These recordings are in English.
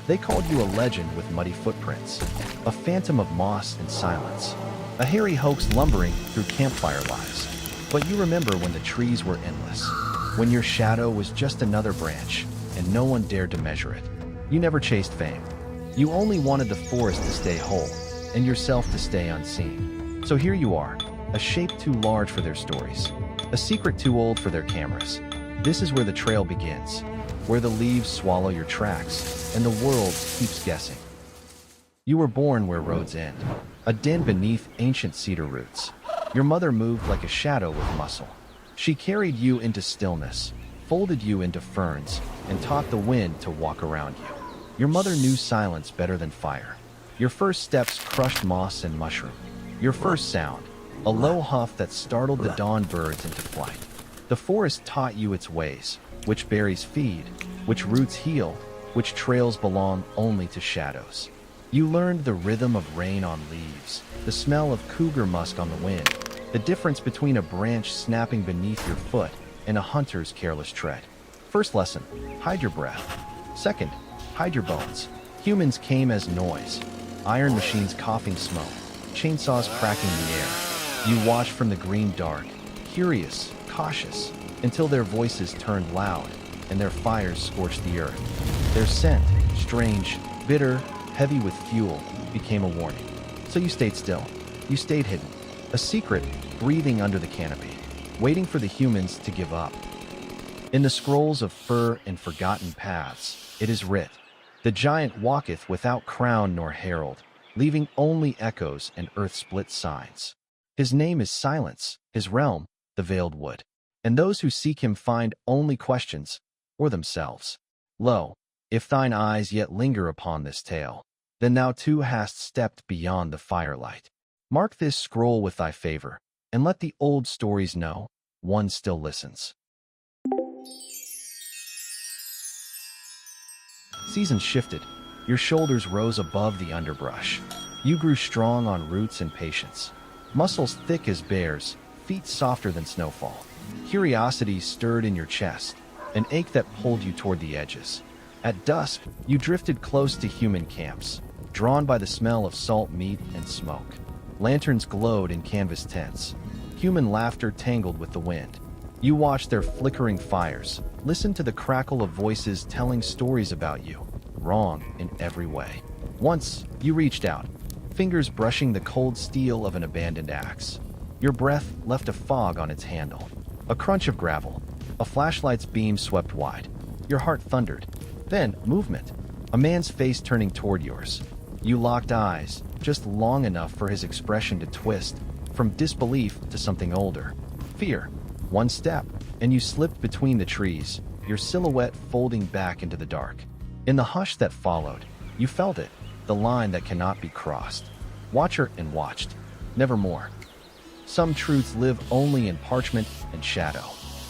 They called you a legend with muddy footprints, a phantom of moss and silence, a hairy hoax lumbering through campfire lies. But you remember when the trees were endless, when your shadow was just another branch, and no one dared to measure it. You never chased fame. You only wanted the forest to stay whole, and yourself to stay unseen. So here you are, a shape too large for their stories, a secret too old for their cameras. This is where the trail begins, where the leaves swallow your tracks, and the world keeps guessing. You were born where roads end, a den beneath ancient cedar roots. Your mother moved like a shadow with muscle. She carried you into stillness, folded you into ferns, and taught the wind to walk around you. Your mother knew silence better than fire. Your first steps crushed moss and mushroom. Your first sound, a low huff that startled the dawn birds into flight. The forest taught you its ways, which berries feed, which roots heal, which trails belong only to shadows. You learned the rhythm of rain on leaves, the smell of cougar musk on the wind, the difference between a branch snapping beneath your foot and a hunter's careless tread. First lesson, hide your breath. Second, hide your bones. Humans came as noise, iron machines coughing smoke, chainsaws cracking the air. You watched from the green dark, curious, cautious, until their voices turned loud and their fires scorched the earth. Their scent, strange, bitter, heavy with fuel, became a warning. So you stayed still. You stayed hidden, a secret breathing under the canopy, waiting for the humans to give up. In the scrolls of fur and forgotten paths, it is writ, "The giant walketh without crown nor herald, leaving only echoes and earth-split signs. His name is silence, his realm, the veiled wood. And those who seek him find only questions, or themselves. Lo, if thine eyes yet linger upon this tale, then thou too hast stepped beyond the firelight. Mark this scroll with thy favor, and let the old stories know, one still listens." Seasons shifted. Your shoulders rose above the underbrush. You grew strong on roots and patience. Muscles thick as bears, feet softer than snowfall. Curiosity stirred in your chest, an ache that pulled you toward the edges. At dusk, you drifted close to human camps, drawn by the smell of salt meat and smoke. Lanterns glowed in canvas tents. Human laughter tangled with the wind. You watched their flickering fires, listened to the crackle of voices telling stories about you, wrong in every way. Once, you reached out, fingers brushing the cold steel of an abandoned axe. Your breath left a fog on its handle. A crunch of gravel, a flashlight's beam swept wide. Your heart thundered. Then, movement. A man's face turning toward yours. You locked eyes, just long enough for his expression to twist, from disbelief to something older. Fear. One step, and you slipped between the trees, your silhouette folding back into the dark. In the hush that followed, you felt it, the line that cannot be crossed. Watcher and watched. Never more. Some truths live only in parchment and shadow.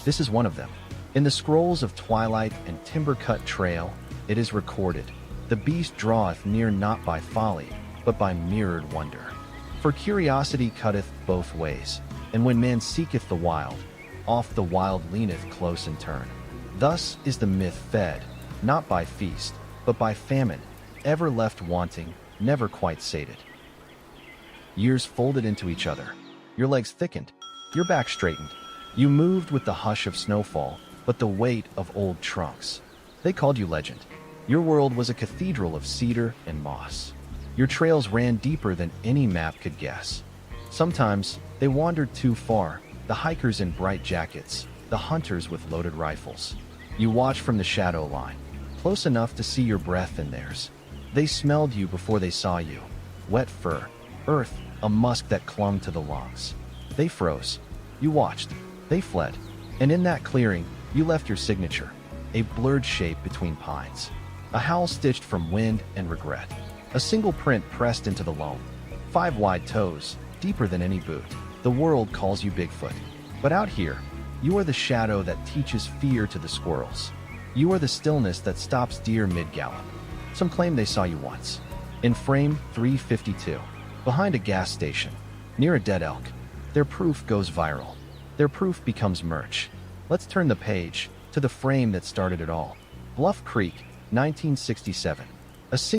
This is one of them. In the scrolls of twilight and timber-cut trail, it is recorded, "The beast draweth near not by folly, but by mirrored wonder. For curiosity cutteth both ways, and when man seeketh the wild, oft the wild leaneth close in turn. Thus is the myth fed, not by feast, but by famine, ever left wanting, never quite sated." Years folded into each other. Your legs thickened, your back straightened. You moved with the hush of snowfall, but the weight of old trunks. They called you legend. Your world was a cathedral of cedar and moss. Your trails ran deeper than any map could guess. Sometimes they wandered too far, the hikers in bright jackets, the hunters with loaded rifles. You watched from the shadow line, close enough to see your breath in theirs. They smelled you before they saw you. Wet fur, earth, a musk that clung to the lungs. They froze. You watched. They fled. And in that clearing, you left your signature, a blurred shape between pines. A howl stitched from wind and regret. A single print pressed into the loam. 5 wide toes, deeper than any boot. The world calls you Bigfoot. But out here, you are the shadow that teaches fear to the squirrels. You are the stillness that stops deer mid-gallop. Some claim they saw you once. In frame 352, behind a gas station, near a dead elk. Their proof goes viral. Their proof becomes merch. Let's turn the page to the frame that started it all. Bluff Creek, 1967. A